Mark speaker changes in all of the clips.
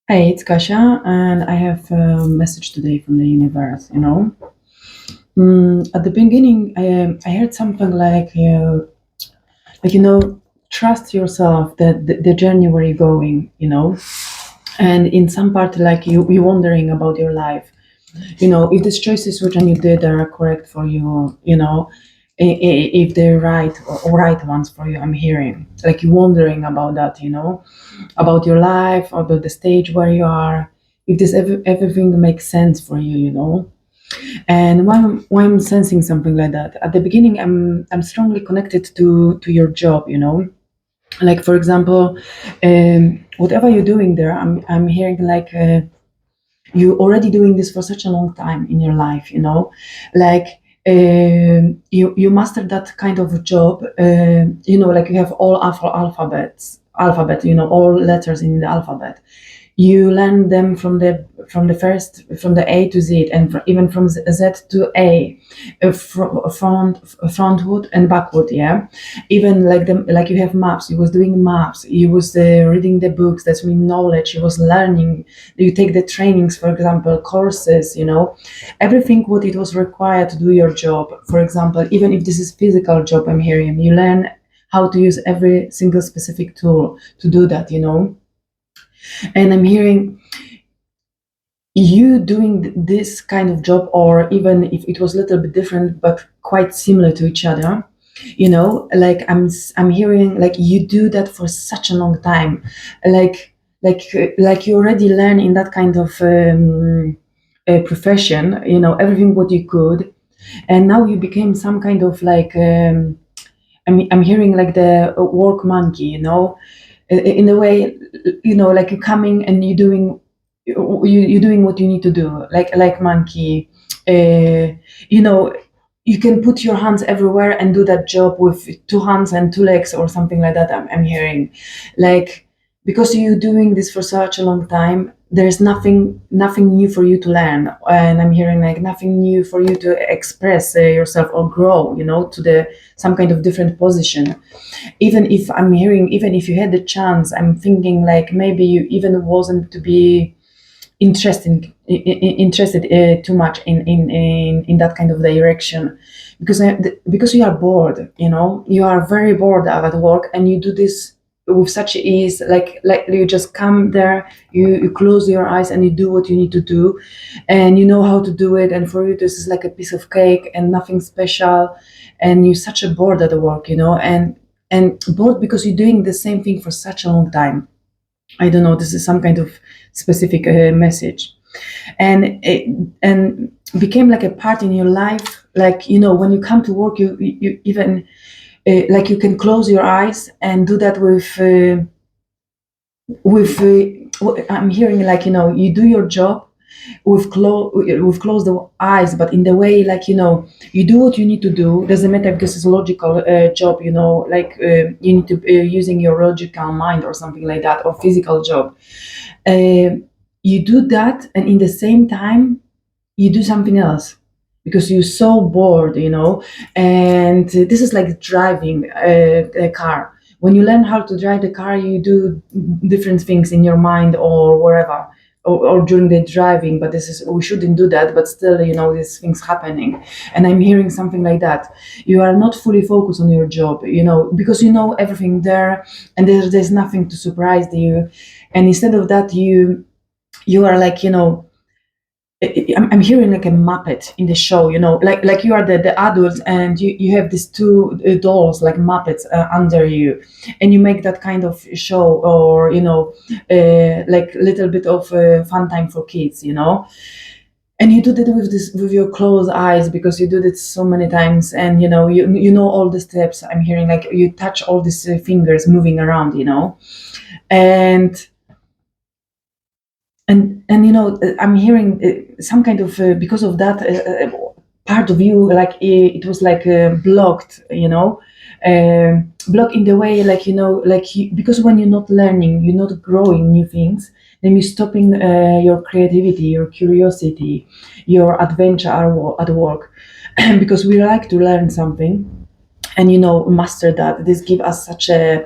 Speaker 1: Hey, it's Kasia, and I have a message today from the universe. At the beginning, I heard something like trust yourself that the journey where you're going. And in some part, like you wondering about your life. If these choices which one you did are correct for you. If they're right or right ones for you. I'm hearing like you wondering about that. About your life, about the stage where you are, if everything makes sense for you. And why I'm sensing something like that. At the beginning, I'm strongly connected to your job. Like for example, whatever you're doing there, I'm hearing like you already doing this for such a long time in your life. Like. You mastered that kind of job, like you have all alphabet, all letters in the alphabet. You learn them from the A to Z, and even from Z to A, frontward and backward. Yeah, even like you have maps. You was doing maps. You was reading the books. That's mean knowledge. You was learning. You take the trainings, for example, courses. Everything what it was required to do your job. For example, even if this is physical job, I'm hearing you learn how to use every single specific tool to do that. And I'm hearing you doing this kind of job, or even if it was a little bit different but quite similar to each other. Like I'm hearing like you do that for such a long time, like you already learn in that kind of profession, everything what you could, and now you became some kind of like I'm hearing like the work monkey, in a way, like you're coming and you're doing what you need to do, like monkey. You know, you can put your hands everywhere and do that job with two hands and two legs or something like that. I'm hearing, like, because you're doing this for such a long time. There's nothing new for you to learn, and I'm hearing like nothing new for you to express yourself or grow. To the some kind of different position. Even if you had the chance, I'm thinking like maybe you even wasn't to be interested too much in that kind of direction, because you are bored. You are very bored at work, and you do this with such ease, like you just come there, you close your eyes and you do what you need to do, and you know how to do it, and for you this is like a piece of cake and nothing special, and you're such a bored at the work, and bored because you're doing the same thing for such a long time. I don't know. This is some kind of specific message, and became like a part in your life. Like when you come to work, you even like you can close your eyes and do that with. I'm hearing like you do your job with closed eyes, but in the way like you do what you need to do. Doesn't matter if this is logical job, like you need to using your logical mind or something like that, or physical job. uh, you do that, and in the same time you do something else because you're so bored, and this is like driving a car. When you learn how to drive the car, you do different things in your mind or wherever, or during the driving, but this is we shouldn't do that, but still these things happening. And I'm hearing something like that. You are not fully focused on your job, because you know everything there, and there's nothing to surprise you. And instead of that, you are like I'm hearing like a Muppet in the show, like you are the adults, and you have these two dolls like Muppets under you, and you make that kind of show, or like little bit of fun time for kids, and you do that with your closed eyes because you do it so many times, and you know all the steps. I'm hearing like you touch all these fingers moving around, and I'm hearing some kind of because of that part of you, like it was like blocked, blocked in the way, like like because when you're not learning, you're not growing new things, then you're stopping your creativity, your curiosity, your adventure at work, because we like to learn something, and master that. This give us such a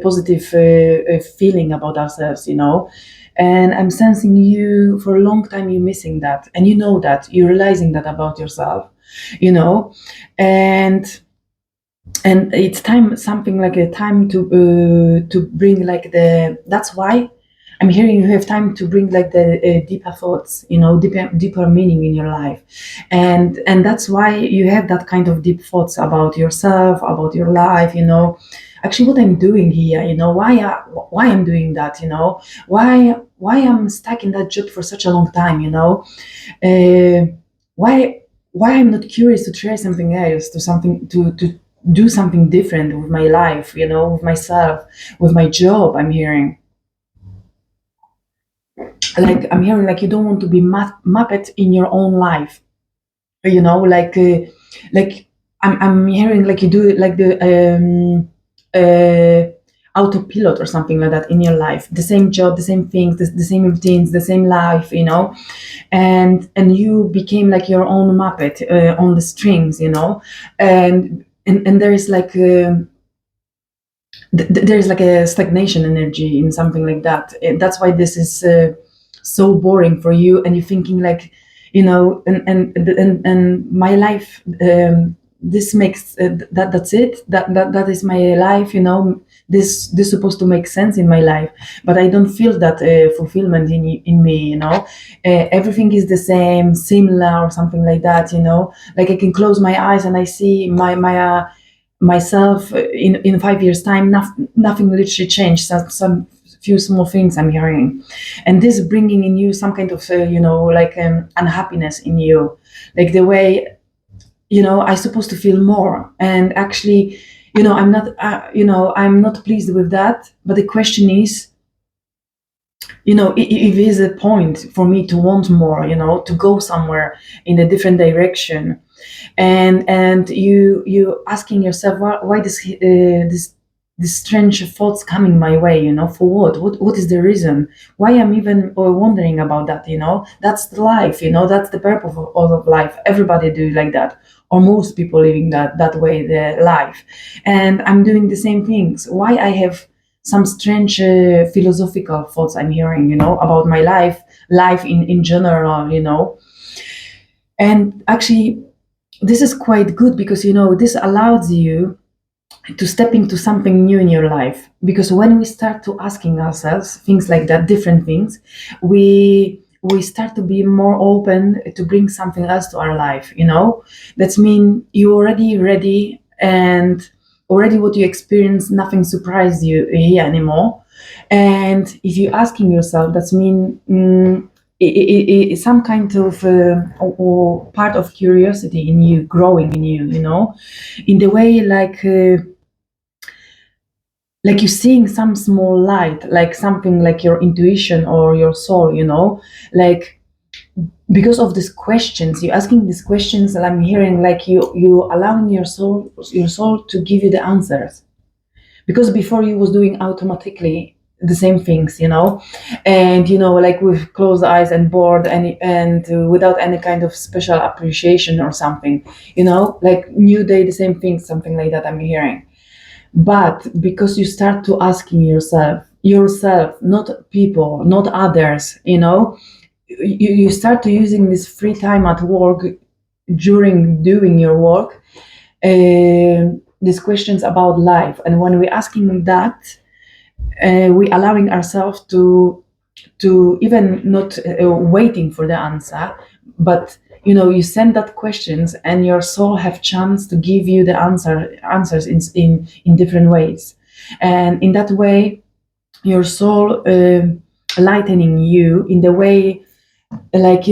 Speaker 1: positive feeling about ourselves, and I'm sensing you for a long time, you missing that, and that you're realizing that about yourself, you know and it's time, something like a time to bring like the that's why I'm hearing you have time to bring like the deeper thoughts, deeper meaning in your life, and that's why you have that kind of deep thoughts about yourself, about your life, actually what I'm doing here, why I'm doing that, why I'm stuck in that job for such a long time, uh, why I'm not curious to try something else, to something to do something different with my life, with myself, with my job. I'm hearing like you don't want to be muppet in your own life, like I'm hearing like you do it like the uh, autopilot or something like that in your life, the same job, the same things, the same routines, the same life, and you became like your own muppet on the strings, and there is like there's like a stagnation energy in something like that. That's why this is so boring for you, and you're thinking like, and my life. This makes that's it. That is my life. This supposed to make sense in my life, but I don't feel that fulfillment in me. Everything is the same, similar, or something like that. Like I can close my eyes and I see my myself in 5 years time. Nothing literally changed. Some few small things I'm hearing, and this bringing in you some kind of like unhappiness in you, like the way I supposed to feel more, and actually I'm not I'm not pleased with that. But the question is, if is a point for me to want more, to go somewhere in a different direction, and you asking yourself, why this strange thoughts coming my way, for what is the reason why I'm even wondering about that, that's the life, that's the purpose of all of life. Everybody do like that, or most people living that way their life, and I'm doing the same things. Why I have some strange philosophical thoughts I'm hearing, about my life in general, and actually this is quite good, because this allows you to step into something new in your life, because when we start to asking ourselves things like that, different things, we start to be more open to bring something else to our life. That's mean you already ready, and already what you experience, nothing surprised you here anymore. And if you're asking yourself, that's mean some kind of or part of curiosity in you growing in you, in the way like you're seeing some small light, like something like your intuition or your soul, like because of these questions, you're asking these questions, and I'm hearing like you allowing your soul to give you the answers, because before you was doing automatically the same things, and like with closed eyes and bored, and without any kind of special appreciation or something, like new day, the same things, something like that I'm hearing. But because you start to asking yourself, not people, not others, you start to using this free time at work during doing your work, these questions about life. And when we're asking that, we allowing ourselves to even not waiting for the answer, but you send that questions, and your soul have chance to give you the answers in different ways. And in that way, your soul lightening you in the way, like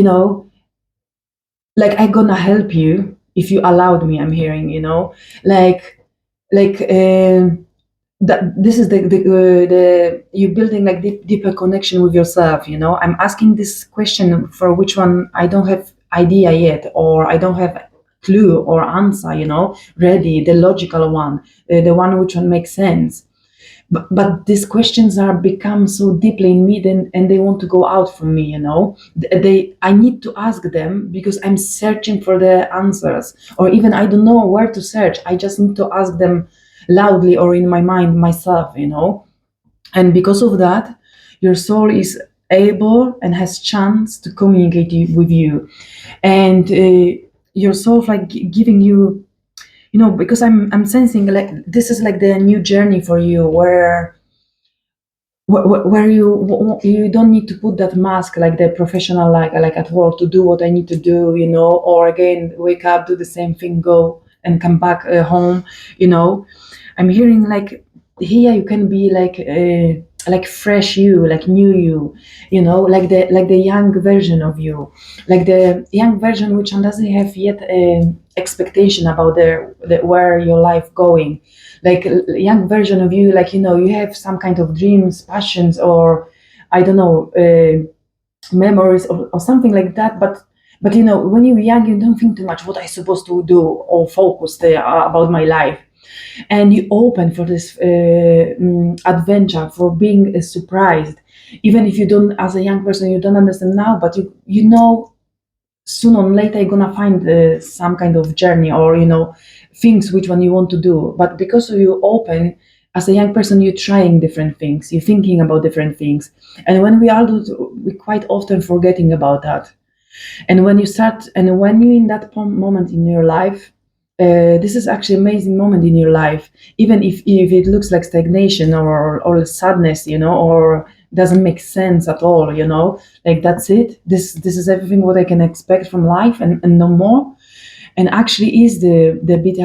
Speaker 1: like I gonna help you if you allowed me, I'm hearing, like that this is the you building like deeper connection with yourself. I'm asking this question for which one I don't have idea yet, or I don't have clue or answer, ready, the logical one, the one which one makes sense. but these questions are become so deeply in me then, and they want to go out from me, you know. They I need to ask them because I'm searching for the answers, or even I don't know where to search. I just need to ask them loudly or in my mind myself, you know. And because of that, your soul is able and has chance to communicate with you. And your soul like giving you, you know, because I'm sensing like this is like the new journey for you, where you don't need to put that mask like the professional, like at work, to do what I need to do, you know, or again wake up, do the same thing, go and come back home, you know. I'm hearing like here you can be like fresh you, like new you know, like the young version of you, like the young version which doesn't have yet expectation about the where your life going, like a young version of you, like, you know, you have some kind of dreams, passions, or I don't know, memories, or something like that. But you know, when you're young, you don't think too much what I supposed to do or focus there about my life, and you open for this adventure, for being surprised, even if you don't, as a young person, you don't understand now, but you know, sooner or later you're gonna find some kind of journey, or you know, things which one you want to do. But because you open as a young person, you're trying different things, you're thinking about different things, and when we are adults, we quite often forgetting about that. And when you start, and when you're in that moment in your life, this is actually amazing moment in your life, even if it looks like stagnation or sadness, you know, or doesn't make sense at all, you know, like that's it, this is everything what I can expect from life, and no more. And actually is the big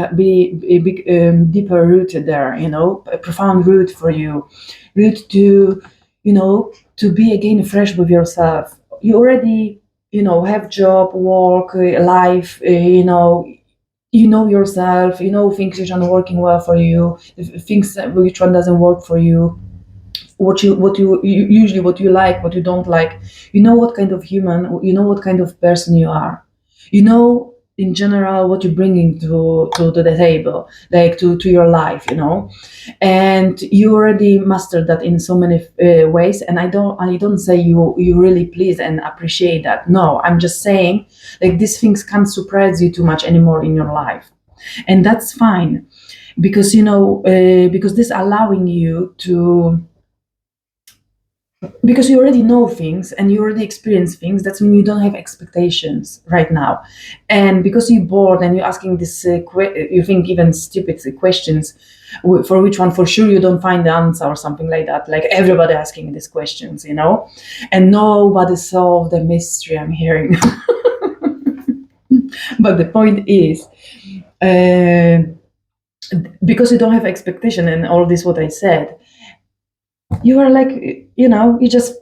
Speaker 1: deeper root there, you know, a profound root for you, root to, you know, to be again fresh with yourself. You already, you know, have job, work, life, you know yourself, you know things which are working well for you, things which one doesn't work for you, usually what you like, what you don't like. You know what kind of human, you know what kind of person you are, you know, in general what you're bringing to the table, like to your life, you know. And you already mastered that in so many ways, and I don't say you really please and appreciate that. No, I'm just saying like these things can't surprise you too much anymore in your life, and that's fine, because you know, because this allowing you to, because you already know things and you already experience things, that's when you don't have expectations right now. And because you're bored and you're asking this you think even stupid questions, for which one for sure you don't find the answer, or something like that, like everybody asking these questions, you know, and nobody solved the mystery, I'm hearing. But the point is, uh, because you don't have expectation and all this what I said, you are like, you know, you just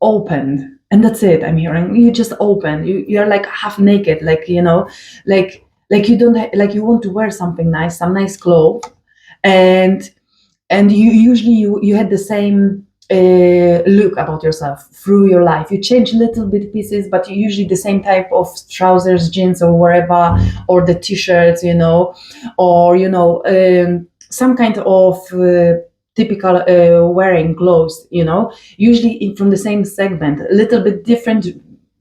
Speaker 1: opened, and that's it, I'm hearing you just open, you're like half naked, like, you know, like you don't like you want to wear something nice, some nice clothes, and you usually you had the same look about yourself through your life. You change little bit pieces, but you usually the same type of trousers, jeans, or whatever, or the t-shirts, you know, or you know, some kind of typical wearing clothes, you know, usually from the same segment, a little bit different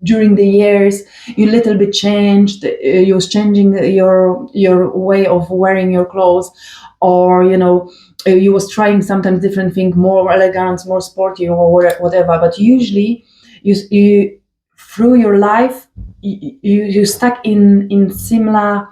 Speaker 1: during the years. You little bit changed, you was changing your way of wearing your clothes, or you know, you was trying sometimes different thing, more elegance, more sporty, or whatever. But usually you through your life, you stuck in similar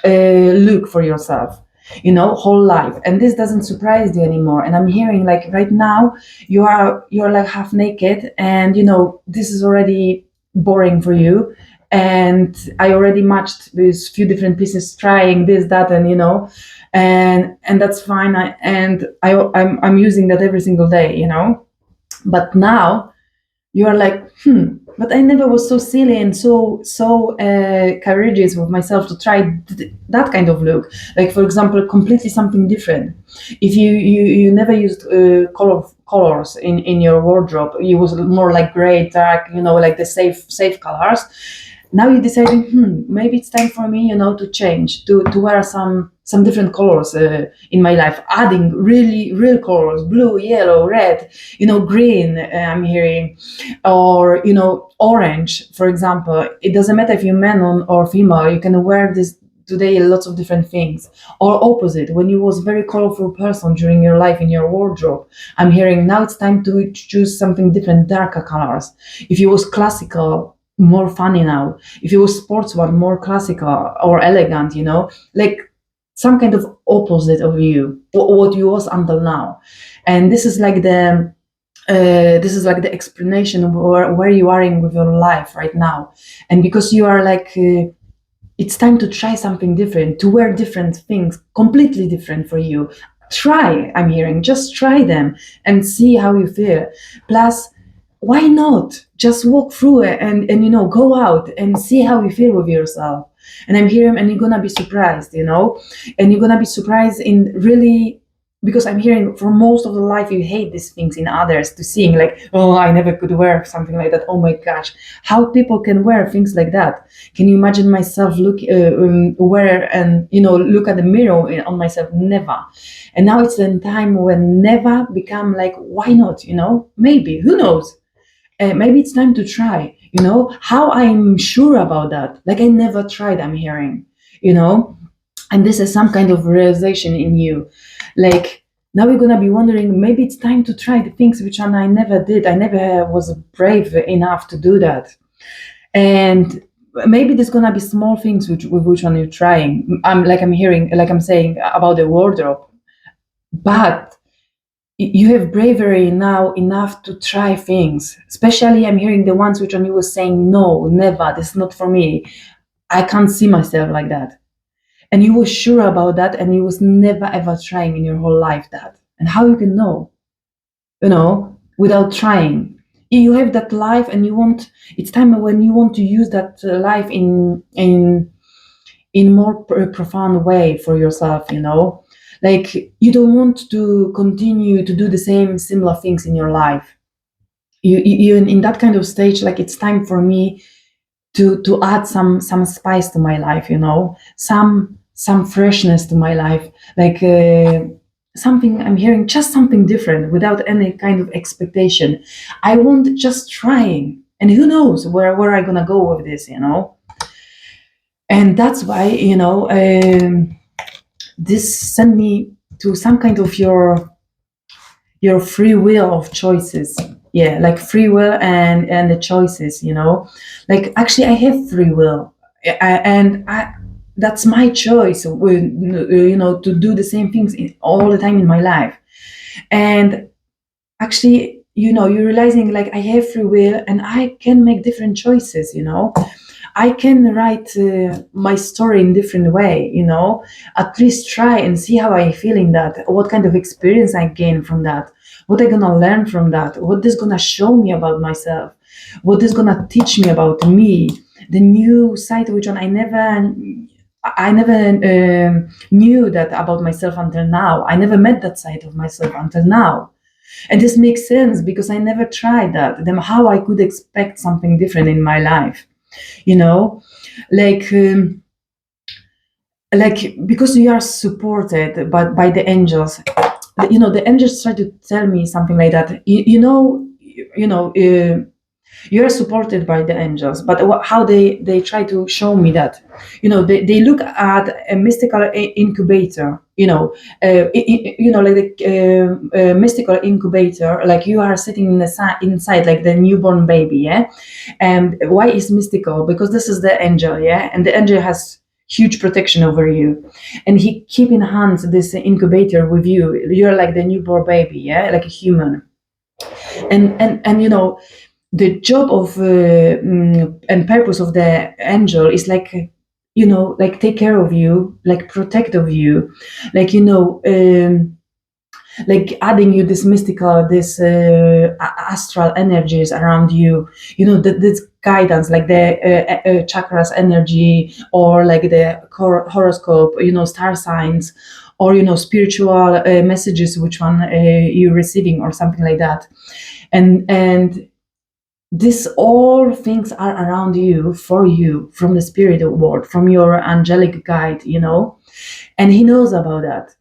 Speaker 1: look for yourself, you know, whole life, and this doesn't surprise you anymore. And I'm hearing like right now you're like half naked, and you know this is already boring for you, and I already matched with few different pieces, trying this, that, and you know, and that's fine. I'm using that every single day, you know. But now you are like, but I never was so silly and so courageous with myself to try that kind of look, like for example completely something different. If you never used colors in your wardrobe, you was more like gray, dark, you know, like the safe colors. now you're deciding, maybe it's time for me, to change, to wear some different colors in my life, adding really real colors, blue, yellow, red, green. I'm hearing, or orange, for example. It doesn't matter if you're man or female. You can wear this today lots of different things. Or opposite, when you was very colorful person during your life in your wardrobe, I'm hearing now it's time to choose something different, darker colors. If you was classical, more funny now. If you was sports one, more classical or elegant, like some kind of opposite of you, what you was until now. And this is like the explanation of where you are in with your life right now. And because you are like it's time to try something different, to wear different things, completely different for you. Try, I'm hearing, just try them and see how you feel. Plus, why not just walk through it and go out and see how you feel with yourself. And I'm hearing, and you're gonna be surprised, and you're gonna be surprised in really, because I'm hearing for most of the life you hate these things in others, to seeing like, oh, I never could wear something like that. Oh my gosh, how people can wear things like that. Can you imagine myself wear and look at the mirror on myself? Never. And now it's the time when never become like, why not? Maybe, who knows? Maybe it's time to try. How I'm sure about that. Like I never tried. I'm hearing. You know, and this is some kind of realization in you. Like now you're gonna be wondering, maybe it's time to try the things which I never did. I never was brave enough to do that. And maybe there's gonna be small things with which one you're trying. I'm hearing, like I'm saying about the wardrobe, but you have bravery now enough to try things. Especially, I'm hearing the ones which one you was saying, no, never. This is not for me. I can't see myself like that. And you was sure about that, and you was never ever trying in your whole life that. And how you can know, without trying? You have that life, and you want. It's time when you want to use that life in more profound way for yourself. Like you don't want to continue to do the same similar things in your life. You in that kind of stage, like it's time for me to add some spice to my life, some freshness to my life, like something. I'm hearing just something different without any kind of expectation. I want just trying, and who knows where I gonna go with this. And that's why this sent me to some kind of your free will of choices. Yeah, like free will and the choices. Like actually I have free will. And that's my choice, to do the same things all the time in my life. And actually, you're realizing like I have free will and I can make different choices. I can write my story in different way. At least try and see how I feel in that, what kind of experience I gain from that, what I gonna learn from that, what is gonna show me about myself, what is gonna teach me about me, the new side which one I never knew that about myself until now. I never met that side of myself until now. And this makes sense because I never tried that. Then how I could expect something different in my life, you know? Like because we are supported by the angels. The angels try to tell me something like that. You're supported by the angels, but how they try to show me that, they look at a mystical incubator, like the mystical incubator, like you are sitting inside like the newborn baby, yeah. And why is mystical? Because this is the angel, yeah, and the angel has huge protection over you, and he keep in hands this incubator with you. You're like the newborn baby, yeah, like a human. And the job of and purpose of the angel is like, like take care of you, like protect of you, like like adding you this mystical, this astral energies around you, that this guidance, like the chakras energy, or like the horoscope, star signs, or spiritual messages which one you're receiving or something like that. And This all things are around you, for you, from the spirit world, from your angelic guide, and he knows about that.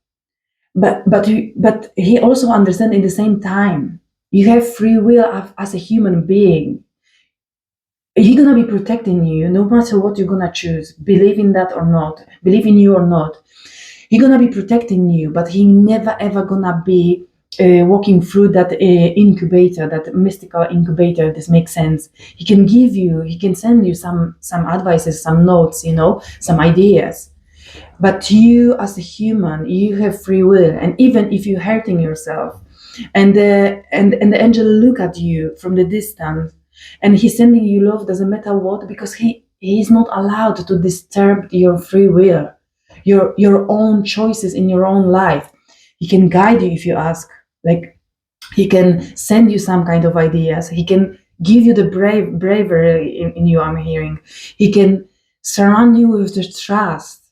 Speaker 1: But he also understands in the same time you have free will as a human being. He's gonna be protecting you no matter what you're gonna choose, believe in that or not, believe in you or not. He's gonna be protecting you, but he never ever gonna be walking through that incubator, that mystical incubator. This makes sense. He can give you, he can send you some advices, some notes, some ideas. But you, as a human, you have free will, and even if you're hurting yourself, and the angel look at you from the distance, and he's sending you love, doesn't matter what, because he is not allowed to disturb your free will, your own choices in your own life. He can guide you if you ask. Like, he can send you some kind of ideas. He can give you the bravery in you. I'm hearing. He can surround you with the trust.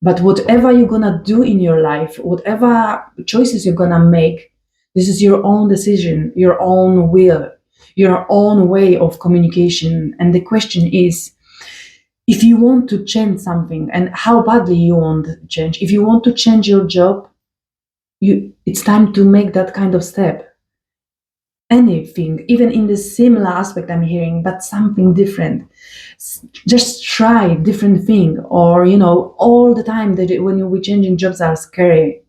Speaker 1: But whatever you're gonna do in your life, whatever choices you're gonna make, this is your own decision, your own will, your own way of communication. And the question is, if you want to change something, and how badly you want to change, if you want to change your job, it's time to make that kind of step. Anything, even in the similar aspect I'm hearing, but something different. Just try different thing, or all the time that when we changing jobs are scary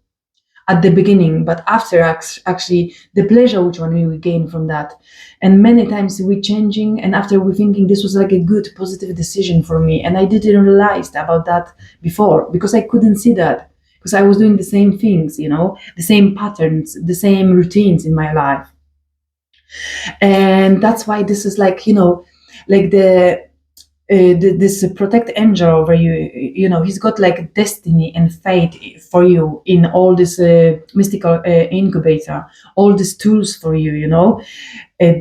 Speaker 1: at the beginning, but after actually the pleasure which one we gain from that. And many times we changing, and after we thinking this was like a good positive decision for me, and I didn't realize about that before because I couldn't see that, because I was doing the same things, the same patterns, the same routines in my life. And that's why this is like, like this protect angel over you. He's got like destiny and fate for you in all this mystical incubator, all these tools for you,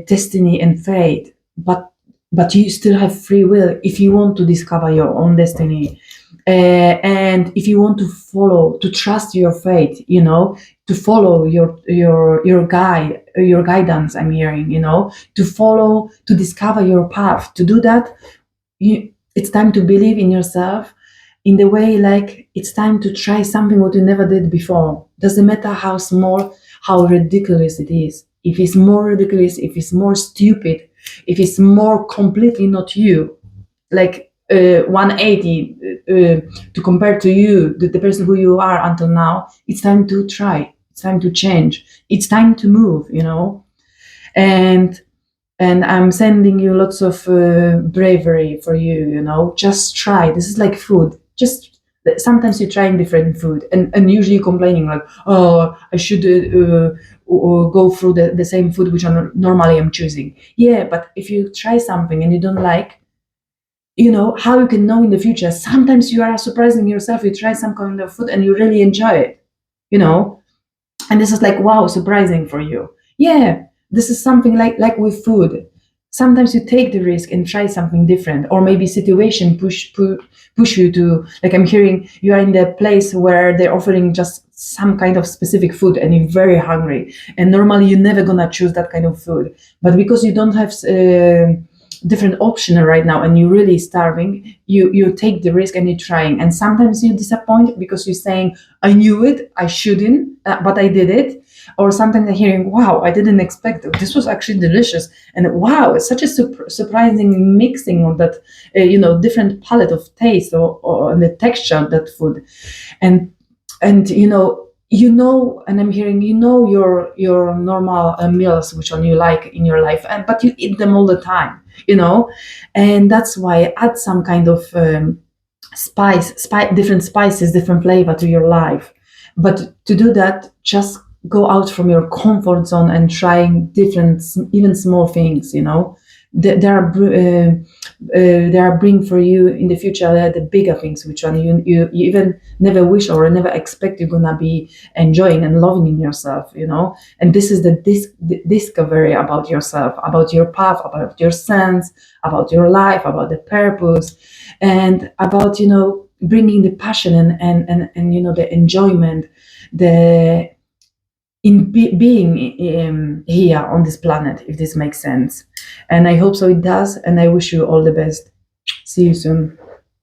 Speaker 1: destiny and fate. But you still have free will if you want to discover your own destiny. And if you want to follow, to trust your fate, to follow your guide, your guidance, I'm hearing, to follow, to discover your path. To do that, it's time to believe in yourself, in the way like it's time to try something what you never did before. Doesn't matter how small, how ridiculous it is. If it's more ridiculous, if it's more stupid, if it's more completely not you, like 180 to compare to you, the person who you are until now, it's time to try. It's time to change. It's time to move, and I'm sending you lots of bravery for you. Just try. This is like food. Just sometimes you're trying different food, and usually complaining like, oh, I should go through the same food which normally I'm choosing. Yeah, but if you try something and you don't like, how you can know in the future. Sometimes you are surprising yourself. You try some kind of food and you really enjoy it, you know, and this is like, wow, surprising for you. Yeah, this is something like with food. Sometimes you take the risk and try something different, or maybe situation push you to, like, I'm hearing you are in the place where they're offering just some kind of specific food and you're very hungry, and normally you're never gonna choose that kind of food, but because you don't have different option right now and you're really starving, you take the risk and you're trying, and sometimes you disappoint because you're saying, I knew it, I shouldn't, but I did it. Or sometimes I'm hearing, wow, I didn't expect it, this was actually delicious, and wow, it's such a surprising mixing of that different palette of taste, or the texture of that food. And and I'm hearing, your normal meals which one you like in your life, but you eat them all the time, and that's why add some kind of spice, different spices, different flavor to your life. But to do that, just go out from your comfort zone and trying different, even small things. There are bring for you in the future the bigger things, which one you even never wish or never expect you're gonna be enjoying and loving in yourself. And this is the discovery about yourself, about your path, about your sense, about your life, about the purpose, and about bringing the passion and the enjoyment, the in being here on this planet, if this makes sense. And I hope so it does. And I wish you all the best. See you soon.